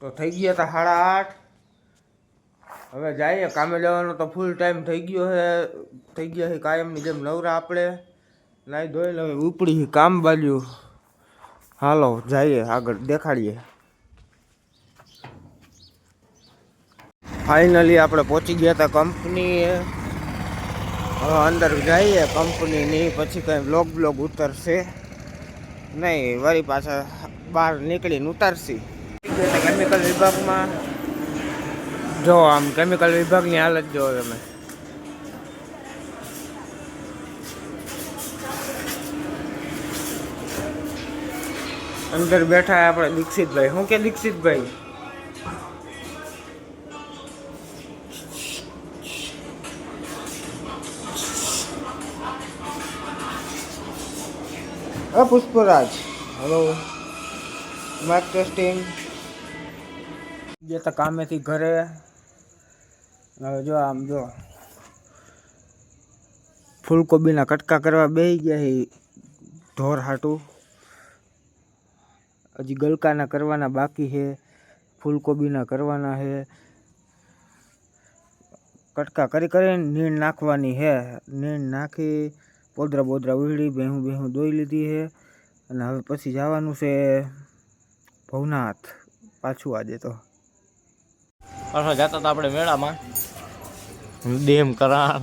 તો થઈ ગયા હતા 8:30. હવે જઈએ કામે જવાનો તો ફૂલ ટાઈમ થઈ ગયો છે. થઈ ગયા છે કાયમની જેમ નવરા આપણે. નાઈ ધોઈને હવે ઉપડી કામ બાજુ. હાલો જઈએ આગળ દેખાડીએ. ફાઇનલી આપણે પહોંચી ગયા હતા કંપનીએ. હવે અંદર જઈએ કંપનીની, પછી કંઈ બ્લોગ ઉતરશે નહીં, વળી પાછા બહાર નીકળીને ઉતારશી. કેમિકલ વિભાગમાં જો આમ કેમિકલ વિભાગની હાલત જો તમે. અંદર બેઠા આપણે દીક્ષિતભાઈ. શું કે Dikshitbhai? Pushparaj hello, mic testing. ગયા તા કામેથી ઘરે. હવે જો આમ જો ફૂલકોબીના કટકા કરવા બેસી ગયા છે ઢોર હાટું. હજી ગલકાના કરવાના બાકી છે, ફૂલકોબીના કરવાના છે. કટકા કરીને નીણ નાખવાની છે. નીણ નાખી પોદરા ઉડી ભેહું દોઈ લીધી છે. અને હવે પછી જવાનું છે ભવનાથ પાછું. આજે તો જતા હતા આપણે મેળામાં. દેમ કરાણ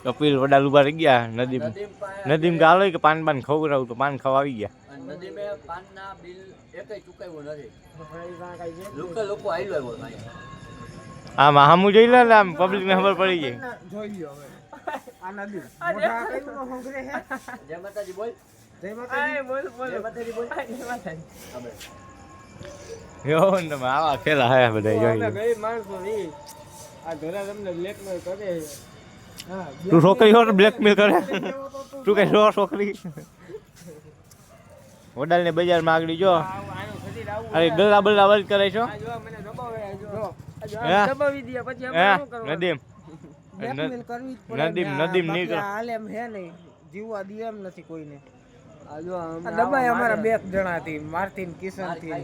કપિલ વડાલ ઉભા રહી ગયા. નદીમ ગાલો કે પાન ખવડાવું તો પાન ખાવા આવી ગયા. નદીમે પાનના બિલ એકેય ચૂકવ્યું નથી. લોકો આયલો આમ હામું જોઈ લે આમ પબ્લિક ને ખબર પડી ગઈ. જોઈ લ્યો હવે આ નદી મોઢા કઈનો હોંગરે હે. જય માતાજી બોલ. જય માતાજી બોલ. જય માતાજી બોલ. જય માતાજી. યો ને આવા ખેલા હે બધા જોઈ. ગઈ માણસો ની આ ધોરા તમને બ્લેકમેલ કરે. હા તું છોકરી હો બ્લેકમેલ કરે. તું કઈ છોકરી વડાલ ને બજારમાં આગળ જો. અરે ગલ્લા બલ્લા વર્ક કરે છો. જો મને દબાવે જો. દબાવી દે પછી આપણે શું કરવાનું? નદીમ નહીં કરો. હાલ એમ હે નહીં, જીવવા દે એમ નથી કોઈને. આ દબાઈ અમારા બે જણા થી, મારથી ને કિશન થી.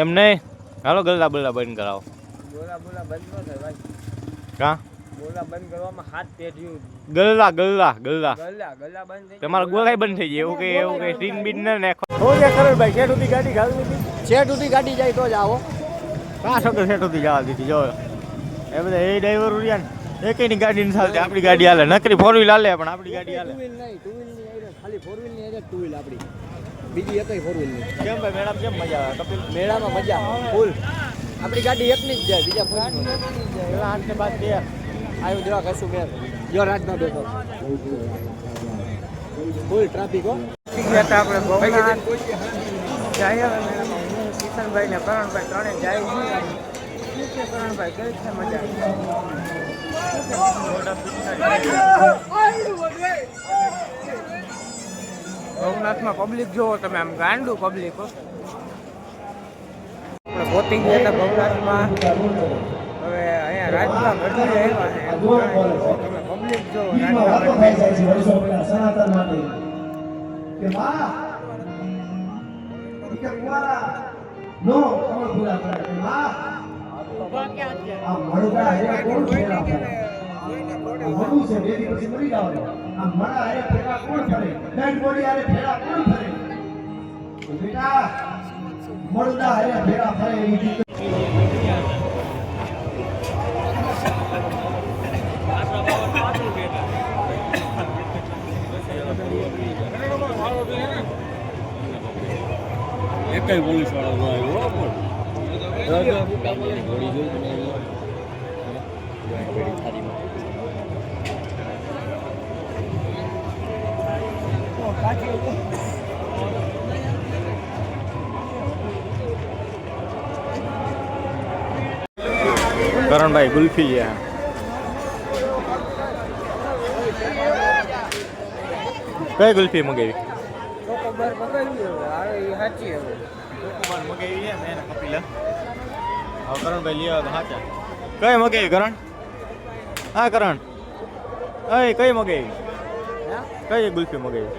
એમ નહીં, હાલો ગલ્લા બલ્લા બંધ કરાવો. બોલા બંધ ન થાય ભાઈ. કા બોલા બંધ કરવામાં હાથ પેઢ્યું. ગલ્લા ગલ્લા બંધ થઈ તમારો ગોલાઈ બંધ થઈ જાય. એવું કઈ સીન બીન ન નાખો. હો ગયા કરો ભાઈ. શેઠ સુધી ગાડી ઘાલી દીધી. શેઠ સુધી ગાડી જાય તો જ આવો. કા છોકરો શેઠ સુધી જવા દીધી જો. એ બધા એ ડ્રાઈવર રહ્યા ને એકની ગાડી ની ચાલતી. આપણી ગાડી હાલે. નકરી 4 વ્હીલ હાલે પણ આપણી ગાડી હાલે. 2 વ્હીલ નહીં, 2 વ્હીલ ની આઈરે ખાલી 4 વ્હીલ ની આઈરે 2 વ્હીલ આપણી. બીજી એકેય 4 વ્હીલ ની. કેમ ભાઈ મેડમ કેમ મજા આવે? કપિલ મેળામાં મજા ફૂલ. આપણી ગાડી એકની જ જાય, બીજા કોઈ નહીં. પેલા 8 ને 5 2 આવ્યું દેવા કશું મેર. જો રાજમાં બેઠો ફૂલ ટ્રાફિક હો. ગયા હતા આપણે ભવનાથ. જાય હવે કિશનભાઈ ને કરણભાઈ ત્રણે જાય છે. કરણભાઈ કેવી છે મજા? ભવનાથમાં પબ્લિક જોવો તમે, આમ ગાંડું પબ્લિક હો. આપણે પહોંચી ગયા હતા ભવનાથમાં. હવે અહીંયા રાજમાં ઘટી આવ્યા છે. તમે પબ્લિક જોવો નો કમળ પૂરા કરે કે માં આ મળુડા હે કોણ ફેરા કરે મળું છે બેદી પછી મરી જાવ. આ મળા હે ફેરા કોણ કરે? ડેડ બોડી આરે ફેરા કોણ કરે? તો બેટા મળુડા હે ફેરા ફરે ઈ એકઈ પોલીસ વાળો આવ્યો કરણભાઈ ગુલ્ફી છે. કઈ ગુલ્ફી મગાવી? ચોકોબાર પકડ્યું હવે એ સાચી હવે. ચોકોબાર મગાવી છે મેં કપિલા. હવે કરણભાઈ લઈ આવે તો સાચા. કઈ મગાવી કરણ? હા કરણ, કઈ મગાવી? કઈ ગુલ્ફી મગાવી?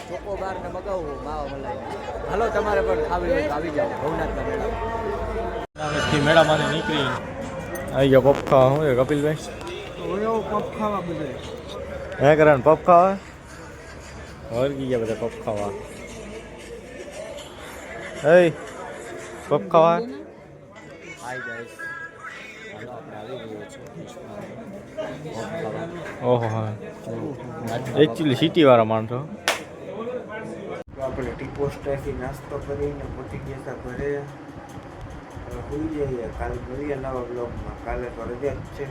ચોકોબાર ને મગાવું માવા મલાઈ. હાલો તમારે પણ ખાવી હોય તો આવી જાઓ ભવનાથના મેળા. આજથી મેળામાંથી નીકળી આવી ગયો પપ ખાવા. શું છે કપિલભાઈ? પપ ખાવા બધે હે કરણ પપ ખાવા? વર્ગી ગયા બધા પપ ખાવા. હે પપ ખાવા? હાય ગાઈસ હાલો આપણે આવી ગયો છે ઓહો હા એકચ્યુઅલી સિટીવાળા માણસો. આપણે ટી પોસ્ટથી નાસ્તો કરીને પહોંચી ગયા હતા ઘરે. હવે સુઈ જઈએ. કાલે મળીએ નવા બ્લોગમાં. કાલે તો રજા જ છે.